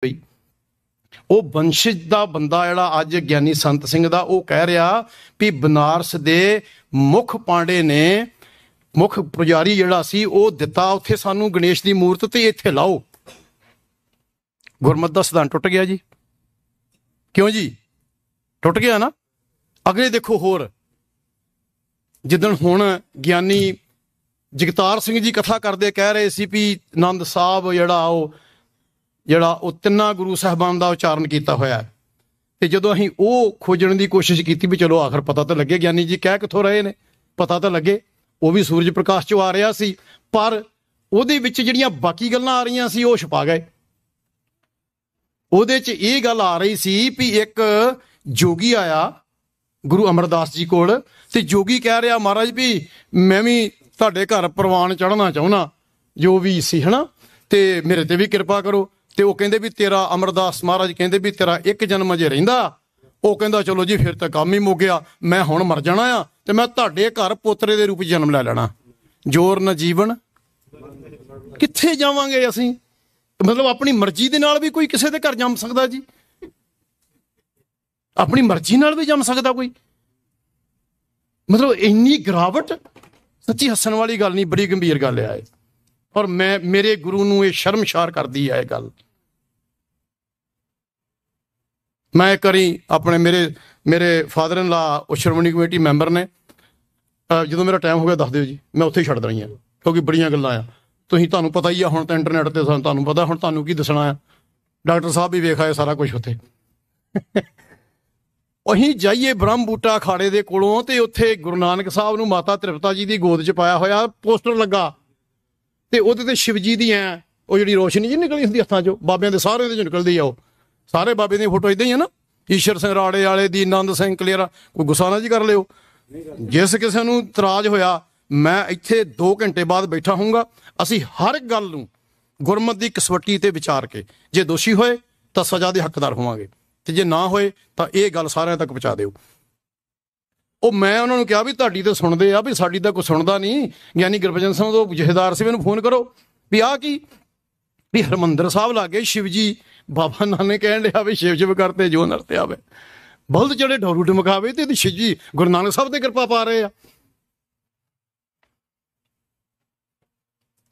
ਬਈ ਉਹ ਵੰਸ਼ਜ ਦਾ ਬੰਦਾ ਜਿਹੜਾ ਅੱਜ ਗਿਆਨੀ ਸੰਤ ਸਿੰਘ ਦਾ ਉਹ ਕਹਿ ਰਿਹਾ ਵੀ ਬਨਾਰਸ ਦੇ ਮੁੱਖ ਪਾਂਡੇ ਨੇ ਮੁੱਖ ਪੁਜਾਰੀ ਜਿਹੜਾ ਸੀ ਉਹ ਦਿੱਤਾ ਉੱਥੇ ਸਾਨੂੰ ਗਣੇਸ਼ ਦੀ ਮੂਰਤ ਤੇ ਇੱਥੇ ਲਾਓ। ਗੁਰਮਤਿ ਦਾ ਸਿਧਾਂਤ ਟੁੱਟ ਗਿਆ ਜੀ। ਕਿਉਂ ਜੀ ਟੁੱਟ ਗਿਆ ਨਾ। ਅਗਲੇ ਦੇਖੋ ਹੋਰ ਜਿੱਦਣ ਹੁਣ ਗਿਆਨੀ ਜਗਤਾਰ ਸਿੰਘ ਜੀ ਕਥਾ ਕਰਦੇ ਕਹਿ ਰਹੇ ਸੀ ਵੀ ਆਨੰਦ ਸਾਹਿਬ ਜਿਹੜਾ ਉਹ ਤਿੰਨਾਂ ਗੁਰੂ ਸਾਹਿਬਾਨ ਦਾ ਉਚਾਰਨ ਕੀਤਾ ਹੋਇਆ ਤੇ ਜਦੋਂ ਅਸੀਂ ਉਹ ਖੋਜਣ ਦੀ ਕੋਸ਼ਿਸ਼ ਕੀਤੀ ਵੀ ਚਲੋ ਆਖਰ ਪਤਾ ਤਾਂ ਲੱਗੇ ਗਿਆਨੀ ਜੀ ਕਹਿ ਕਿੱਥੋਂ ਰਹੇ ਨੇ, ਪਤਾ ਤਾਂ ਲੱਗੇ। ਉਹ ਵੀ ਸੂਰਜ ਪ੍ਰਕਾਸ਼ ਚੋਂ ਆ ਰਿਹਾ ਸੀ ਪਰ ਉਹਦੇ ਵਿੱਚ ਜਿਹੜੀਆਂ ਬਾਕੀ ਗੱਲਾਂ ਆ ਰਹੀਆਂ ਸੀ ਉਹ ਛੁਪਾ ਗਏ। ਉਹਦੇ 'ਚ ਇਹ ਗੱਲ ਆ ਰਹੀ ਸੀ ਵੀ ਇੱਕ ਜੋਗੀ ਆਇਆ ਗੁਰੂ ਅਮਰਦਾਸ ਜੀ ਕੋਲ ਤੇ ਜੋਗੀ ਕਹਿ ਰਿਹਾ ਮਹਾਰਾਜ ਵੀ ਮੈਂ ਵੀ ਤੁਹਾਡੇ ਘਰ ਪ੍ਰਵਾਨ ਚੜ੍ਹਨਾ ਚਾਹੁੰਦਾ ਜੋ ਵੀ ਸੀ ਹੈ ਨਾ, ਤੇ ਮੇਰੇ ਤੇ ਵੀ ਕਿਰਪਾ ਕਰੋ। ਤੇ ਉਹ ਕਹਿੰਦੇ ਵੀ ਤੇਰਾ ਅਮਰਦਾਸ ਮਹਾਰਾਜ ਕਹਿੰਦੇ ਵੀ ਤੇਰਾ ਇੱਕ ਜਨਮ ਅਜੇ ਰਹਿੰਦਾ। ਉਹ ਕਹਿੰਦਾ ਚਲੋ ਜੀ ਫਿਰ ਤਾਂ ਕੰਮ ਹੀ ਮੁੱਕ ਗਿਆ, ਮੈਂ ਹੁਣ ਮਰ ਜਾਣਾ ਆ ਤੇ ਮੈਂ ਤੁਹਾਡੇ ਘਰ ਪੋਤਰੇ ਦੇ ਰੂਪ 'ਚ ਜਨਮ ਲੈ ਲੈਣਾ। ਜੋਰ ਨਾ ਜੀਵਨ ਕਿੱਥੇ ਜਾਵਾਂਗੇ ਅਸੀਂ। ਮਤਲਬ ਆਪਣੀ ਮਰਜ਼ੀ ਦੇ ਨਾਲ ਵੀ ਕੋਈ ਕਿਸੇ ਦੇ ਘਰ ਜੰਮ ਸਕਦਾ ਜੀ, ਆਪਣੀ ਮਰਜ਼ੀ ਨਾਲ ਵੀ ਜੰਮ ਸਕਦਾ ਕੋਈ। ਮਤਲਬ ਇੰਨੀ ਗਿਰਾਵਟ ਸੱਚੀ ਹੱਸਣ ਵਾਲੀ ਗੱਲ ਨਹੀਂ, ਬੜੀ ਗੰਭੀਰ ਗੱਲ ਹੈ। ਔਰ ਮੇਰੇ ਗੁਰੂ ਨੂੰ ਇਹ ਸ਼ਰਮਸ਼ਾਰ ਕਰਦੀ ਹੈ ਇਹ ਗੱਲ। ਮੈਂ ਇੱਕ ਵਾਰੀ ਆਪਣੇ ਮੇਰੇ ਫਾਦਰ ਇਨ ਲਾ ਉਹ ਸ਼੍ਰੋਮਣੀ ਕਮੇਟੀ ਮੈਂਬਰ ਨੇ, ਜਦੋਂ ਮੇਰਾ ਟਾਈਮ ਹੋ ਗਿਆ ਦੱਸ ਦਿਓ ਜੀ, ਮੈਂ ਉੱਥੇ ਹੀ ਛੱਡ ਦੇਣੀ ਆ ਕਿਉਂਕਿ ਬੜੀਆਂ ਗੱਲਾਂ ਆ। ਤੁਹਾਨੂੰ ਪਤਾ ਹੀ ਆ ਹੁਣ ਤਾਂ ਇੰਟਰਨੈਟ ਤੇ ਤੁਹਾਨੂੰ ਪਤਾ ਹੁਣ ਤੁਹਾਨੂੰ ਕੀ ਦੱਸਣਾ ਆ। ਡਾਕਟਰ ਸਾਹਿਬ ਵੀ ਵੇਖ ਆਏ ਸਾਰਾ ਕੁਛ ਉੱਥੇ। ਅਸੀਂ ਜਾਈਏ ਬ੍ਰਹਮ ਬੂਟਾ ਅਖਾੜੇ ਦੇ ਕੋਲੋਂ ਤੇ ਉੱਥੇ ਗੁਰੂ ਨਾਨਕ ਸਾਹਿਬ ਨੂੰ ਮਾਤਾ ਤ੍ਰਿਪਤਾ ਜੀ ਦੀ ਗੋਦ 'ਚ ਪਾਇਆ ਹੋਇਆ ਪੋਸਟਰ ਲੱਗਾ ਤੇ ਉਹਦੇ ਤੇ ਸ਼ਿਵ ਜੀ ਦੀ ਉਹ ਜਿਹੜੀ ਰੋਸ਼ਨੀ ਜੀ ਨਿਕਲੀ ਹੁੰਦੀ ਹੱਥਾਂ 'ਚੋਂ, ਬਾਬਿਆਂ ਦੇ ਸਾਰਿਆਂ ਦੇ 'ਚੋਂ ਨਿਕਲਦੀ ਆ। ਉਹ ਸਾਰੇ ਬਾਬੇ ਦੀਆਂ ਫੋਟੋ ਇੱਦਾਂ ਹੀ ਆ ਨਾ, ਈਸ਼ਰ ਸਿੰਘ ਰਾੜੇ ਵਾਲੇ ਦੀ, ਆਨੰਦ ਸਿੰਘ ਕਲੇਰਾ। ਕੋਈ ਗੁੱਸਾ ਨਾ ਜੀ ਕਰ ਲਿਓ। ਜਿਸ ਕਿਸੇ ਨੂੰ ਇਤਰਾਜ਼ ਹੋਇਆ ਮੈਂ ਇੱਥੇ 2 ਘੰਟੇ ਬਾਅਦ ਬੈਠਾ ਹੋਊਂਗਾ। ਅਸੀਂ ਹਰ ਗੱਲ ਨੂੰ ਗੁਰਮਤਿ ਦੀ ਕਸਵੱਟੀ ਤੇ ਵਿਚਾਰ ਕੇ ਜੇ ਦੋਸ਼ੀ ਹੋਏ ਤਾਂ ਸਜ਼ਾ ਦੇ ਹੱਕਦਾਰ ਹੋਵਾਂਗੇ ਤੇ ਜੇ ਨਾ ਹੋਏ ਤਾਂ ਇਹ ਗੱਲ ਸਾਰਿਆਂ ਤੱਕ ਪਹੁੰਚਾ ਦਿਓ। ਉਹ ਮੈਂ ਉਹਨਾਂ ਨੂੰ ਕਿਹਾ ਵੀ ਤੁਹਾਡੀ ਤਾਂ ਸੁਣਦੇ ਆ ਵੀ ਸਾਡੀ ਤਾਂ ਕੋਈ ਸੁਣਦਾ ਨਹੀਂ। ਗਿਆਨੀ ਗੁਰਬਚਨ ਸਿੰਘ ਤੋਂ ਜਥੇਦਾਰ ਸੀ, ਮੈਨੂੰ ਫੋਨ ਕਰੋ ਵੀ ਆਹ ਕੀ ਵੀ ਹਰਿਮੰਦਰ ਸਾਹਿਬ ਲਾਗੇ ਸ਼ਿਵ ਜੀ ਬਾਬਾ ਨਾਨਕ ਕਹਿਣ ਲਿਆ ਵੀ ਸ਼ਿਵ ਸ਼ਿਵ ਕਰਤੇ ਜੋ ਨਰਤੇ ਆਵੇ, ਬਲਦ ਜਿਹੜੇ ਢੋਰੂ ਢਮਕਾਵੇ ਤੇ ਸ਼ਿਵ ਜੀ ਗੁਰੂ ਨਾਨਕ ਸਾਹਿਬ ਤੇ ਕਿਰਪਾ ਪਾ ਰਹੇ ਆ।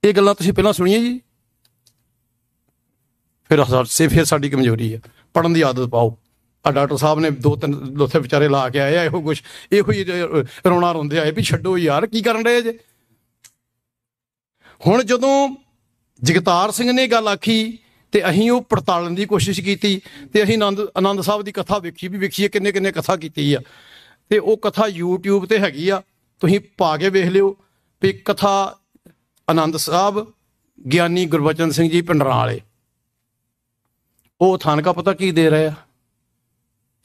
ਇਹ ਗੱਲਾਂ ਤੁਸੀਂ ਪਹਿਲਾਂ ਸੁਣੀਆਂ ਜੀ। ਫਿਰ ਸਾਡੀ ਕਮਜ਼ੋਰੀ ਹੈ, ਪੜ੍ਹਨ ਦੀ ਆਦਤ ਪਾਓ। ਆ ਡਾਕਟਰ ਸਾਹਿਬ ਨੇ 2-3 ਲੋਥੇ ਵਿਚਾਰੇ ਲਾ ਕੇ ਆਏ ਆ, ਇਹੋ ਕੁਛ ਇਹੋ ਹੀ ਰੋਣਾ ਰੋਂਦੇ ਆਏ ਵੀ ਛੱਡੋ ਯਾਰ ਕੀ ਕਰਨ ਰਹੇ ਜੇ। ਹੁਣ ਜਦੋਂ ਜਗਤਾਰ ਸਿੰਘ ਨੇ ਗੱਲ ਆਖੀ ਤੇ ਅਸੀਂ ਉਹ ਪੜਤਾਲਣ ਦੀ ਕੋਸ਼ਿਸ਼ ਕੀਤੀ ਤੇ ਅਸੀਂ ਆਨੰਦ ਸਾਹਿਬ ਦੀ ਕਥਾ ਵੇਖੀਏ ਕਿੰਨੇ ਕਥਾ ਕੀਤੀ ਆ। ਤੇ ਉਹ ਕਥਾ YouTube ਤੇ ਹੈਗੀ ਆ, ਤੁਸੀਂ ਪਾ ਕੇ ਵੇਖ ਲਿਓ ਵੀ ਕਥਾ ਆਨੰਦ ਸਾਹਿਬ ਗਿਆਨੀ ਗੁਰਬਚਨ ਸਿੰਘ ਜੀ ਪਿੰਡਰਾਂ ਵਾਲੇ। ਉਹ ਥਾਨਕਾ ਪਤਾ ਕੀ ਦੇ ਰਹੇ ਆ,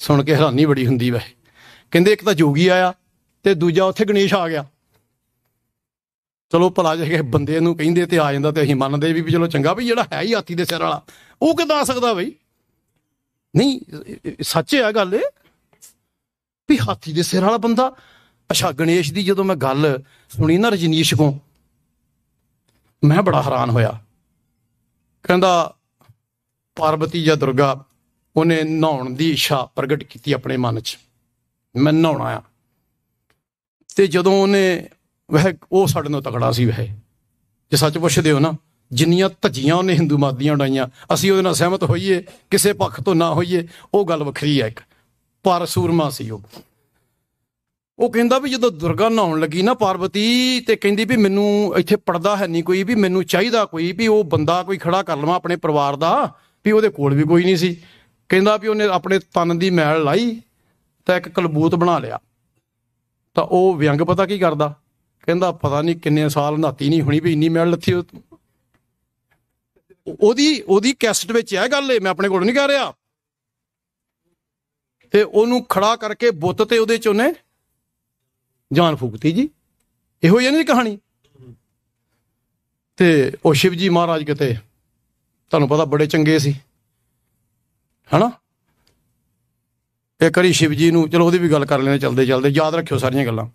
ਸੁਣ ਕੇ ਹੈਰਾਨੀ ਬੜੀ ਹੁੰਦੀ ਵੈਸੇ। ਕਹਿੰਦੇ ਇੱਕ ਤਾਂ ਜੋਗੀ ਆਇਆ ਤੇ ਦੂਜਾ ਉੱਥੇ ਗਣੇਸ਼ ਆ ਗਿਆ। ਚਲੋ ਭਲਾ ਜੇ ਬੰਦੇ ਨੂੰ ਕਹਿੰਦੇ ਤੇ ਆ ਜਾਂਦਾ ਤੇ ਅਸੀਂ ਮੰਨਦੇ ਵੀ ਚਲੋ ਚੰਗਾ ਵੀ ਜਿਹੜਾ ਹੈ ਹੀ ਹਾਥੀ ਦੇ ਸਿਰ ਵਾਲਾ ਉਹ ਕਿੱਦਾਂ ਆ ਸਕਦਾ ਬਈ। ਨਹੀਂ ਸੱਚ ਹੈ ਗੱਲ ਵੀ ਹਾਥੀ ਦੇ ਸਿਰ ਵਾਲਾ ਬੰਦਾ। ਅੱਛਾ ਗਣੇਸ਼ ਦੀ ਜਦੋਂ ਮੈਂ ਗੱਲ ਸੁਣੀ ਨਾ ਰਜਨੀਸ਼ ਕੋਲ, ਮੈਂ ਬੜਾ ਹੈਰਾਨ ਹੋਇਆ। ਕਹਿੰਦਾ ਪਾਰਵਤੀ ਜਾਂ ਦੁਰਗਾ ਉਹਨੇ ਨਹਾਉਣ ਦੀ ਇੱਛਾ ਪ੍ਰਗਟ ਕੀਤੀ ਆਪਣੇ ਮਨ 'ਚ, ਮੈਂ ਨਹਾਉਣਾ ਆ। ਤੇ ਜਦੋਂ ਉਹਨੇ ਵੈਸੇ ਉਹ ਸਾਡੇ ਨਾਲ ਤਕੜਾ ਸੀ। ਵੈਸੇ ਜੇ ਸੱਚ ਪੁੱਛਦੇ ਹੋ ਨਾ, ਜਿੰਨੀਆਂ ਧੱਜੀਆਂ ਉਹਨੇ ਹਿੰਦੂ ਮਤ ਦੀਆਂ ਉਡਾਈਆਂ, ਅਸੀਂ ਉਹਦੇ ਨਾਲ ਸਹਿਮਤ ਹੋਈਏ ਕਿਸੇ ਪੱਖ ਤੋਂ ਨਾ ਹੋਈਏ ਉਹ ਗੱਲ ਵੱਖਰੀ ਹੈ। ਇੱਕ ਪਰ ਸੂਰਮਾ ਸੀ ਉਹ ਕਹਿੰਦਾ ਵੀ ਜਦੋਂ ਦੁਰਗਾ ਨਹਾਉਣ ਲੱਗੀ ਨਾ ਪਾਰਵਤੀ ਤੇ ਕਹਿੰਦੀ ਵੀ ਮੈਨੂੰ ਇੱਥੇ ਪੜਦਾ ਹੈ ਨਹੀਂ ਕੋਈ, ਵੀ ਮੈਨੂੰ ਚਾਹੀਦਾ ਕੋਈ ਵੀ ਉਹ ਬੰਦਾ ਕੋਈ ਖੜਾ ਕਰ ਲਵਾਂ ਆਪਣੇ ਪਰਿਵਾਰ ਦਾ, ਵੀ ਉਹਦੇ ਕੋਲ ਵੀ ਕੋਈ ਨਹੀਂ ਸੀ। ਕਹਿੰਦਾ ਵੀ ਉਹਨੇ ਆਪਣੇ ਤਨ ਦੀ ਮੈਲ ਲਾਈ ਤਾਂ ਇੱਕ ਕਲਬੂਤ ਬਣਾ ਲਿਆ। ਤਾਂ ਉਹ ਵਿਅੰਗ ਪਤਾ ਕੀ ਕਰਦਾ, ਕਹਿੰਦਾ ਪਤਾ ਨਹੀਂ ਕਿੰਨੇ ਸਾਲ ਨਹਾਤੀ ਨਹੀਂ ਹੋਣੀ ਵੀ ਇੰਨੀ ਮੈਲ ਲੱਥੀ। ਉਹਦੀ ਕੈਸਟ ਵਿੱਚ ਇਹ ਗੱਲ ਏ, ਮੈਂ ਆਪਣੇ ਕੋਲ ਨਹੀਂ ਕਹਿ ਰਿਹਾ। ਤੇ ਉਹਨੂੰ ਖੜਾ ਕਰਕੇ ਬੁੱਤ ਤੇ ਉਹਦੇ 'ਚ ਉਹਨੇ ਜਾਨ ਫੂਕਤੀ ਜੀ। ਇਹੋ ਜਿਹੀ ਨਹੀਂ ਕਹਾਣੀ। ਤੇ ਉਹ ਸ਼ਿਵ ਜੀ ਮਹਾਰਾਜ ਕਿਤੇ ਤੁਹਾਨੂੰ ਪਤਾ ਬੜੇ ਚੰਗੇ ਸੀ ਹਨਾ। ਇੱਕ ਵਾਰੀ ਸ਼ਿਵ ਜੀ ਨੂੰ, ਚਲੋ ਉਹਦੀ ਵੀ ਗੱਲ ਕਰ ਲੈਣੇ ਚਲਦੇ ਯਾਦ ਰੱਖਿਓ ਸਾਰੀਆਂ ਗੱਲਾਂ,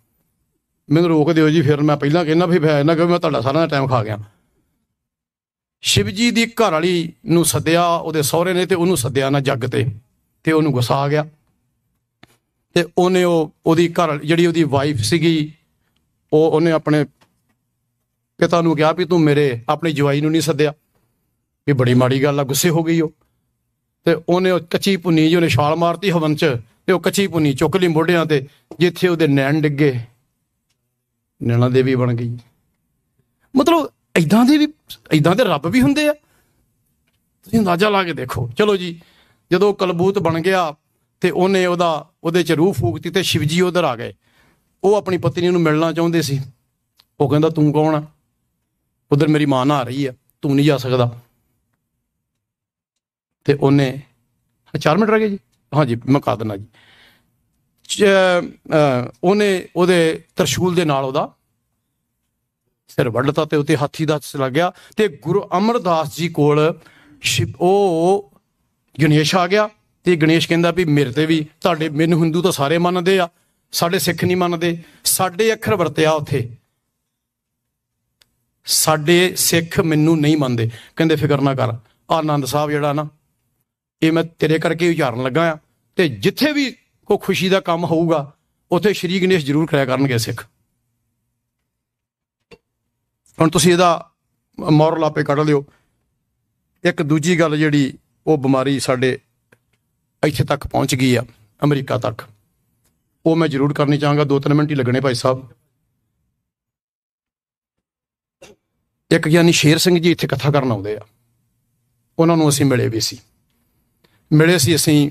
ਮੈਨੂੰ ਰੋਕ ਦਿਓ ਜੀ। ਫਿਰ ਮੈਂ ਪਹਿਲਾਂ ਕਹਿੰਦਾ ਵੀ ਮੈਂ ਤੁਹਾਡਾ ਸਾਰਿਆਂ ਦਾ ਟਾਈਮ ਖਾ ਗਿਆ। शिव जी की घर वाली नूं सद्दिया ਉਹਦੇ ਸਹੁਰੇ ने, तो ਉਹਨੂੰ सद्दिया ना जग ते ਉਹਨੂੰ गुस्सा आ गया। ਤੇ ਉਹਨੇ ਉਹਦੀ ਘਰ ਜਿਹੜੀ ਉਹਦੀ ਵਾਈਫ ਸੀਗੀ ਉਹਨੇ ਆਪਣੇ ਪਿਤਾ ਨੂੰ ਕਿਹਾ ਵੀ ਤੂੰ ਮੇਰੇ ਆਪਣੇ ਜਵਾਈ ਨੂੰ ਨਹੀਂ ਸੱਦਿਆ, ਵੀ ਬੜੀ ਮਾੜੀ ਗੱਲ ਆ। ਗੁੱਸੇ ਹੋ ਗਈ ਉਹ, ਤੇ ਉਹਨੇ ਕੱਚੀ ਭੁੰਨੀ ਜੀ ਉਹਨੇ ਛਾਲ ਮਾਰਤੀ ਹਵਨ 'ਚ, ਤੇ ਉਹ ਕੱਚੀ ਭੁੰਨੀ ਚੁੱਕ ਲਈ ਮੋਢਿਆਂ ਤੇ, ਜਿੱਥੇ ਉਹਦੇ ਨੈਣ ਡਿੱਗੇ ਨੈਣਾ ਦੇਵੀ ਬਣ ਗਈ। ਮਤਲਬ ਏਦਾਂ ਦੇ ਰੱਬ ਵੀ ਹੁੰਦੇ ਆ, ਤੁਸੀਂ ਅੰਦਾਜ਼ਾ ਲਾ ਕੇ ਦੇਖੋ। ਚਲੋ ਜੀ, ਜਦੋਂ ਕਲਬੂਤ ਬਣ ਗਿਆ ਤੇ ਉਹਨੇ ਉਹਦੇ 'ਚ ਰੂਹ ਫੂਕਤੀ ਤੇ शिव जी ਉਧਰ ਆ ਗਏ। ਉਹ ਆਪਣੀ ਪਤਨੀ ਨੂੰ ਮਿਲਣਾ ਚਾਹੁੰਦੇ ਸੀ। ਉਹ ਕਹਿੰਦਾ ਤੂੰ ਕੌਣ ਆ, ਉਧਰ ਮੇਰੀ ਮਾਂ ਨਹਾ ਰਹੀ ਆ, ਤੂੰ ਨਹੀਂ ਜਾ ਸਕਦਾ। ਤੇ ਉਹਨੇ 4 ਮਿੰਟ ਰਹਿ ਗਏ ਜੀ, ਹਾਂਜੀ ਮੈਂ ਕਰ ਦਿੰਦਾ ਜੀ। ਉਹਨੇ ਉਹਦੇ ਤਰਸ਼ੂਲ ਦੇ ਨਾਲ ਉਹਦਾ ਸਿਰ ਵੱਢਤਾ ਤੇ ਉੱਤੇ ਹਾਥੀ ਦਾ ਲੱਗ ਗਿਆ। ਤੇ ਗੁਰੂ ਅਮਰਦਾਸ ਜੀ ਕੋਲ ਉਹ ਗਣੇਸ਼ ਆ ਗਿਆ। ਤੇ ਗਣੇਸ਼ ਕਹਿੰਦਾ ਵੀ ਮੇਰੇ ਤੇ ਵੀ ਤੁਹਾਡੇ, ਮੈਨੂੰ ਹਿੰਦੂ ਤਾਂ ਸਾਰੇ ਮੰਨਦੇ ਆ, ਸਾਡੇ ਸਿੱਖ ਨਹੀਂ ਮੰਨਦੇ। ਸਾਡੇ ਅੱਖਰ ਵਰਤਿਆ ਉੱਥੇ, ਸਾਡੇ ਸਿੱਖ ਮੈਨੂੰ ਨਹੀਂ ਮੰਨਦੇ। ਕਹਿੰਦੇ ਫਿਕਰ ਨਾ ਕਰ, ਆਨੰਦ ਸਾਹਿਬ ਜਿਹੜਾ ਨਾ ਇਹ ਮੈਂ ਤੇਰੇ ਕਰਕੇ ਉਚਾਰਨ ਲੱਗਾ ਆ, ਤੇ ਜਿੱਥੇ ਵੀ ਕੋਈ ਖੁਸ਼ੀ ਦਾ ਕੰਮ ਹੋਊਗਾ ਉੱਥੇ ਸ਼੍ਰੀ ਗਣੇਸ਼ ਜ਼ਰੂਰ ਕਰਿਆ ਕਰਨਗੇ ਸਿੱਖ। ਹੁਣ ਤੁਸੀਂ ਇਹਦਾ ਮੋਰਲ ਆਪੇ ਕੱਢ ਲਿਓ। ਇੱਕ ਦੂਜੀ ਗੱਲ ਜਿਹੜੀ ਉਹ ਬਿਮਾਰੀ ਸਾਡੇ ਇੱਥੇ ਤੱਕ ਪਹੁੰਚ ਗਈ ਆ, ਅਮਰੀਕਾ ਤੱਕ, ਉਹ ਮੈਂ ਜ਼ਰੂਰ ਕਰਨੀ ਚਾਹਾਂਗਾ। 2-3 ਮਿੰਟ ਹੀ ਲੱਗਣੇ ਭਾਈ ਸਾਹਿਬ। ਇੱਕ ਗਿਆਨੀ ਸ਼ੇਰ ਸਿੰਘ ਜੀ ਇੱਥੇ ਕਥਾ ਕਰਨ ਆਉਂਦੇ ਆ, ਉਹਨਾਂ ਨੂੰ ਅਸੀਂ ਮਿਲੇ ਵੀ ਸੀ। ਅਸੀਂ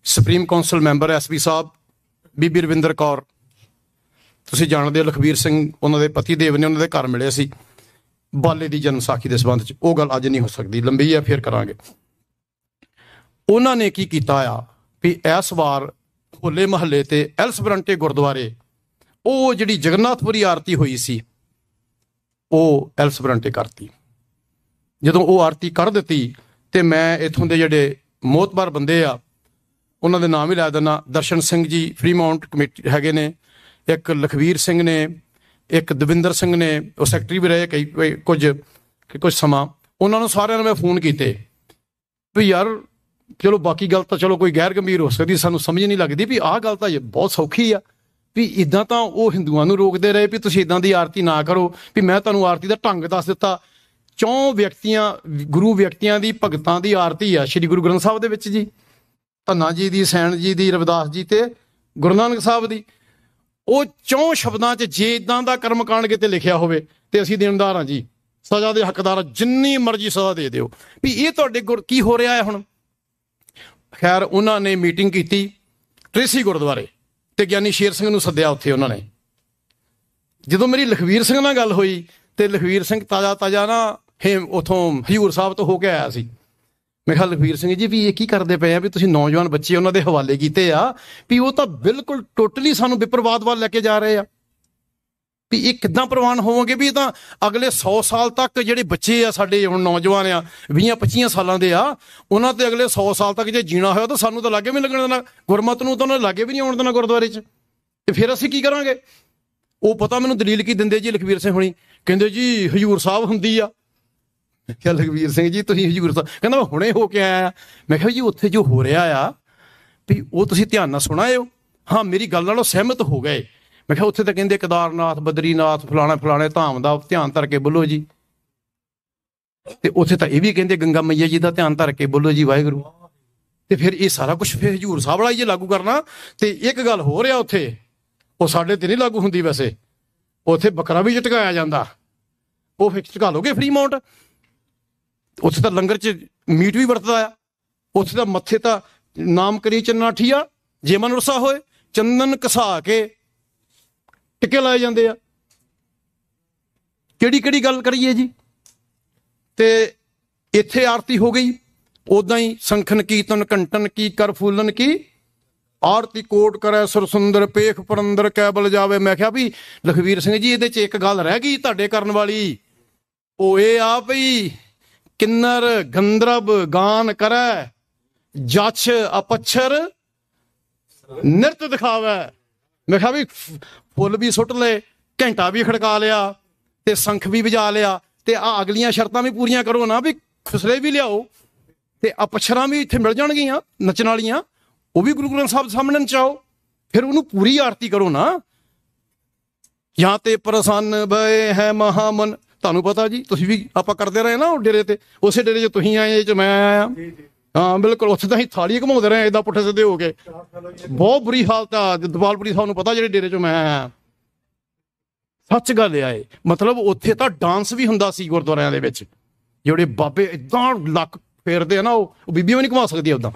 ਸੁਪਰੀਮ ਕੌਂਸਲ ਮੈਂਬਰ SP ਸਾਹਿਬ ਬੀਬੀ ਰਵਿੰਦਰ ਕੌਰ, ਤੁਸੀਂ ਜਾਣਦੇ ਹੋ, ਲਖਵੀਰ ਸਿੰਘ ਉਹਨਾਂ ਦੇ ਪਤੀ ਦੇਵ ਨੇ, ਉਹਨਾਂ ਦੇ ਘਰ ਮਿਲੇ ਸੀ ਬਾਲੇ ਦੀ ਜਨਮ ਸਾਖੀ ਦੇ ਸੰਬੰਧ 'ਚ। ਉਹ ਗੱਲ ਅੱਜ ਨਹੀਂ ਹੋ ਸਕਦੀ, ਲੰਬੀ ਆ, ਫਿਰ ਕਰਾਂਗੇ। ਉਹਨਾਂ ਨੇ ਕੀ ਕੀਤਾ ਆ ਵੀ ਇਸ ਵਾਰ ਹੋਲੇ ਮਹੱਲੇ ਤੇ ਐਲਸਬਰੰਟੇ ਗੁਰਦੁਆਰੇ ਉਹ ਜਿਹੜੀ ਜਗਨਨਾਥਪੁਰੀ ਆਰਤੀ ਹੋਈ ਸੀ ਉਹ ਐਲਸਬਰੰਟੇ ਕਰਤੀ। ਜਦੋਂ ਉਹ ਆਰਤੀ ਕਰ ਦਿੱਤੀ ਤੇ ਮੈਂ ਇੱਥੋਂ ਦੇ ਜਿਹੜੇ ਮੋਹਤਬਰ ਬੰਦੇ ਆ ਉਹਨਾਂ ਦੇ ਨਾਮ ਹੀ ਲੈ ਦਿੰਦਾ। ਦਰਸ਼ਨ ਸਿੰਘ ਜੀ ਫਰੀਮਾਊਂਟ ਕਮੇਟੀ ਹੈਗੇ ਨੇ, ਇੱਕ ਲਖਵੀਰ ਸਿੰਘ ਨੇ, ਇੱਕ ਦਵਿੰਦਰ ਸਿੰਘ ਨੇ, ਉਹ ਸੈਕਟਰੀ ਵੀ ਰਹੇ ਕੁਝ ਸਮਾਂ। ਉਹਨਾਂ ਨੂੰ ਸਾਰਿਆਂ ਨੂੰ ਮੈਂ ਫੋਨ ਕੀਤੇ ਵੀ ਯਾਰ ਚਲੋ ਬਾਕੀ ਗੱਲ ਤਾਂ ਚਲੋ ਕੋਈ ਗੈਰ ਗੰਭੀਰ ਹੋ ਸਕਦੀ, ਸਾਨੂੰ ਸਮਝ ਨਹੀਂ ਲੱਗਦੀ ਵੀ ਆਹ ਗੱਲ ਤਾਂ ਬਹੁਤ ਸੌਖੀ ਆ ਵੀ ਇੱਦਾਂ ਤਾਂ ਉਹ ਹਿੰਦੂਆਂ ਨੂੰ ਰੋਕਦੇ ਰਹੇ ਵੀ ਤੁਸੀਂ ਇੱਦਾਂ ਦੀ ਆਰਤੀ ਨਾ ਕਰੋ। ਵੀ ਮੈਂ ਤੁਹਾਨੂੰ ਆਰਤੀ ਦਾ ਢੰਗ ਦੱਸ ਦਿੱਤਾ। 4 ਗੁਰੂ ਵਿਅਕਤੀਆਂ ਦੀ ਭਗਤਾਂ ਦੀ ਆਰਤੀ ਆ ਸ਼੍ਰੀ ਗੁਰੂ ਗ੍ਰੰਥ ਸਾਹਿਬ ਦੇ ਵਿੱਚ ਜੀ, ਧੰਨਾ ਜੀ ਦੀ, ਸੈਣ ਜੀ ਦੀ, ਰਵਿਦਾਸ ਜੀ ਤੇ ਗੁਰੂ ਨਾਨਕ ਸਾਹਿਬ ਦੀ। ਉਹ 4 ਸ਼ਬਦਾਂ 'ਚ ਜੇ ਇੱਦਾਂ ਦਾ ਕਰਮਕਾਂਡ ਕਿਤੇ ਲਿਖਿਆ ਹੋਵੇ ਤੇ ਅਸੀਂ ਦੇਣਦਾਰ ਹਾਂ ਜੀ, ਸਜ਼ਾ ਦੇ ਹੱਕਦਾਰ, ਜਿੰਨੀ ਮਰਜ਼ੀ ਸਜ਼ਾ ਦੇ ਦਿਓ। ਵੀ ਇਹ ਤੁਹਾਡੇ ਕੀ ਹੋ ਰਿਹਾ ਹੈ ਹੁਣ। ਖੈਰ ਉਹਨਾਂ ਨੇ ਮੀਟਿੰਗ ਕੀਤੀ ਟ੍ਰੇਸੀ ਗੁਰਦੁਆਰੇ ਤੇ ਗਿਆਨੀ ਸ਼ੇਰ ਸਿੰਘ ਨੂੰ ਸੱਦਿਆ ਉੱਥੇ ਉਹਨਾਂ ਨੇ। ਜਦੋਂ ਮੇਰੀ ਲਖਵੀਰ ਸਿੰਘ ਨਾਲ ਗੱਲ ਹੋਈ ਤੇ ਲਖਵੀਰ ਸਿੰਘ ਤਾਜ਼ਾ ਨਾ ਉੱਥੋਂ ਹਜ਼ੂਰ ਸਾਹਿਬ ਤੋਂ ਹੋ ਕੇ ਆਇਆ ਸੀ। ਮੈਂ ਕਿਹਾ ਲਖਵੀਰ ਸਿੰਘ ਜੀ ਵੀ ਇਹ ਕੀ ਕਰਦੇ ਪਏ ਆ ਵੀ ਤੁਸੀਂ ਨੌਜਵਾਨ ਬੱਚੇ ਉਹਨਾਂ ਦੇ ਹਵਾਲੇ ਕੀਤੇ ਆ, ਵੀ ਉਹ ਤਾਂ ਬਿਲਕੁਲ ਟੋਟਲੀ ਸਾਨੂੰ ਵਿਪਰਵਾਦ ਵੱਲ ਲੈ ਕੇ ਜਾ ਰਹੇ ਆ। ਵੀ ਇਹ ਕਿੱਦਾਂ ਪ੍ਰਵਾਨ ਹੋਵਾਂਗੇ ਵੀ ਇਹ ਤਾਂ ਅਗਲੇ 100 ਸਾਲ ਤੱਕ ਜਿਹੜੇ ਬੱਚੇ ਆ ਸਾਡੇ ਹੁਣ ਨੌਜਵਾਨ ਆ 20-25 ਸਾਲਾਂ ਦੇ ਆ, ਉਹਨਾਂ ਤੇ ਅਗਲੇ 100 ਸਾਲ ਤੱਕ ਜੇ ਜੀਣਾ ਹੋਇਆ ਤਾਂ ਸਾਨੂੰ ਤਾਂ ਲਾਗੇ ਵੀ ਲੱਗਣ ਦੇਣਾ, ਗੁਰਮਤ ਨੂੰ ਤਾਂ ਉਹਨਾਂ ਲਾਗੇ ਵੀ ਨਹੀਂ ਆਉਣ ਦੇਣਾ ਗੁਰਦੁਆਰੇ 'ਚ। ਤੇ ਫਿਰ ਅਸੀਂ ਕੀ ਕਰਾਂਗੇ। ਉਹ ਪਤਾ ਮੈਨੂੰ ਦਲੀਲ ਕੀ ਦਿੰਦੇ ਜੀ ਲਖਵੀਰ ਸਿੰਘ ਹੁਣੀ, ਕਹਿੰਦੇ ਜੀ ਹਜ਼ੂਰ ਸਾਹਿਬ ਹੁੰਦੀ ਆ। ਮੈਂ ਕਿਹਾ ਲਖਵੀਰ ਸਿੰਘ ਜੀ ਤੁਸੀਂ ਹਜ਼ੂਰ ਸਾਹਿਬ, ਕਹਿੰਦਾ ਮੈਂ ਹੁਣੇ ਹੋ ਕੇ ਆਇਆ। ਮੈਂ ਕਿਹਾ ਜੀ ਉੱਥੇ ਜੋ ਹੋ ਰਿਹਾ ਆ ਵੀ ਉਹ ਤੁਸੀਂ ਧਿਆਨ ਨਾਲ ਸੁਣਾਇਓ। ਹਾਂ ਮੇਰੀ ਗੱਲ ਨਾਲੋਂ ਸਹਿਮਤ ਹੋ ਗਏ। ਮੈਂ ਕਿਹਾ ਉੱਥੇ ਤਾਂ ਕਹਿੰਦੇ ਕੇਦਾਰਨਾਥ, ਬਦਰੀਨਾਥ, ਫਲਾਣੇ ਧਾਮ ਦਾ ਧਿਆਨ ਧਰ ਕੇ ਬੋਲੋ ਜੀ, ਤੇ ਉੱਥੇ ਤਾਂ ਇਹ ਵੀ ਕਹਿੰਦੇ ਗੰਗਾ ਮਈਆ ਜੀ ਦਾ ਧਿਆਨ ਧਰ ਕੇ ਬੋਲੋ ਜੀ ਵਾਹਿਗੁਰੂ। ਤੇ ਫਿਰ ਇਹ ਸਾਰਾ ਕੁਛ ਫਿਰ ਹਜ਼ੂਰ ਸਾਹਿਬ ਵਾਲਾ ਹੀ ਜੇ ਲਾਗੂ ਕਰਨਾ। ਤੇ ਇੱਕ ਗੱਲ ਹੋ ਰਿਹਾ ਉੱਥੇ, ਉਹ ਸਾਡੇ ਤੇ ਨਹੀਂ ਲਾਗੂ ਹੁੰਦੀ ਵੈਸੇ, ਉੱਥੇ ਬੱਕਰਾ ਵੀ ਝਟਕਾਇਆ ਜਾਂਦਾ, ਉਹ ਫਿਰ ਝਟਕਾ ਲੋਗੇ ਫ੍ਰੀ ਮਾਊਂਟ। ਉੱਥੇ ਤਾਂ ਲੰਗਰ 'ਚ ਮੀਟ ਵੀ ਵਰਤਦਾ ਆ। ਉੱਥੇ ਤਾਂ ਮੱਥੇ ਤਾਂ ਨਾਮ ਕਰੀ ਚੰਨਾਠੀਆ, ਜੇ ਮਨ ਰਸਾ ਹੋਏ ਚੰਦਨ ਘਸਾ ਕੇ ਟਿੱਕੇ ਲਾਏ ਜਾਂਦੇ ਆ। ਕਿਹੜੀ ਗੱਲ ਕਰੀਏ ਜੀ। ਤੇ ਇੱਥੇ ਆਰਤੀ ਹੋ ਗਈ, ਉਦਾਂ ਹੀ ਸੰਖਨ ਕੀਰਤਨ ਘੰਟਨ ਕੀ ਕਰ ਫੂਲਨ ਕੀ ਆਰਤੀ ਕੋਟ ਕਰੇ ਸੁਰ ਸੁੰਦਰ ਪੇਖ ਪਰੰਦਰ ਕੈਬਲ ਜਾਵੇ। ਮੈਂ ਕਿਹਾ ਵੀ ਲਖਵੀਰ ਸਿੰਘ ਜੀ ਇਹਦੇ 'ਚ ਇੱਕ ਗੱਲ ਰਹਿ ਗਈ ਤੁਹਾਡੇ ਕਰਨ ਵਾਲੀ, ਉਹ ਇਹ ਆ ਬਈ ਕਿੰਨਰ ਗੰਧਰਵ ਗਾਨ ਕਰੈ ਜਛ ਅਪੱਛਰ ਨਿਰਤ ਦਿਖਾਵੇ। ਮੈਂ ਕਿਹਾ ਵੀ ਫੁੱਲ ਵੀ ਸੁੱਟ ਲਏ, ਘੰਟਾ ਵੀ ਖੜਕਾ ਲਿਆ ਤੇ ਸੰਖ ਵੀ ਵਜਾ ਲਿਆ ਤੇ ਆ ਅਗਲੀਆਂ ਸ਼ਰਤਾਂ ਵੀ ਪੂਰੀਆਂ ਕਰੋ ਨਾ, ਵੀ ਖੁਸਰੇ ਵੀ ਲਿਆਓ ਤੇ ਆ ਪੱਛਰਾਂ ਵੀ ਇੱਥੇ ਮਿਲ ਜਾਣਗੀਆਂ ਨੱਚਣ ਵਾਲੀਆਂ, ਉਹ ਵੀ ਗੁਰੂ ਗ੍ਰੰਥ ਸਾਹਿਬ ਸਾਹਮਣੇ ਨਚਾਓ, ਫਿਰ ਉਹਨੂੰ ਪੂਰੀ ਆਰਤੀ ਕਰੋ ਨਾ। ਜਾਂ ਤੇ ਪ੍ਰਸੰਨ ਬਏ ਹੈ ਮਹਾਮਨ, ਤੁਹਾਨੂੰ ਪਤਾ ਜੀ, ਤੁਸੀਂ ਵੀ ਆਪਾਂ ਕਰਦੇ ਰਹੇ ਨਾ ਉਹ ਡੇਰੇ ਤੇ, ਉਸੇ ਡੇਰੇ 'ਚ ਤੁਸੀਂ ਆਏ ਚ ਮੈਂ ਆਇਆ। ਹਾਂ ਬਿਲਕੁਲ, ਉੱਥੇ ਤਾਂ ਅਸੀਂ ਥਾਲੀ ਘਮਾਉਂਦੇ ਰਹੇ ਏਦਾਂ ਪੁੱਠੇ ਸਿੱਧੇ ਹੋ ਕੇ, ਬਹੁਤ ਬੁਰੀ ਹਾਲਤ ਆ ਦਵਾਲਪੁਰੀ ਸਾਹਿਬ ਨੂੰ ਪਤਾ, ਜਿਹੜੇ ਡੇਰੇ 'ਚੋਂ ਮੈਂ ਆਇਆ। ਸੱਚ ਗੱਲ ਆ ਇਹ, ਮਤਲਬ ਉੱਥੇ ਤਾਂ ਡਾਂਸ ਵੀ ਹੁੰਦਾ ਸੀ ਗੁਰਦੁਆਰਿਆਂ ਦੇ ਵਿੱਚ, ਜਿਹੜੇ ਬਾਬੇ ਏਦਾਂ ਲੱਕ ਫੇਰਦੇ ਆ ਨਾ, ਉਹ ਬੀਬੀਆਂ ਵੀ ਨਹੀਂ ਘੁਮਾ ਸਕਦੀਆਂ ਉੱਦਾਂ।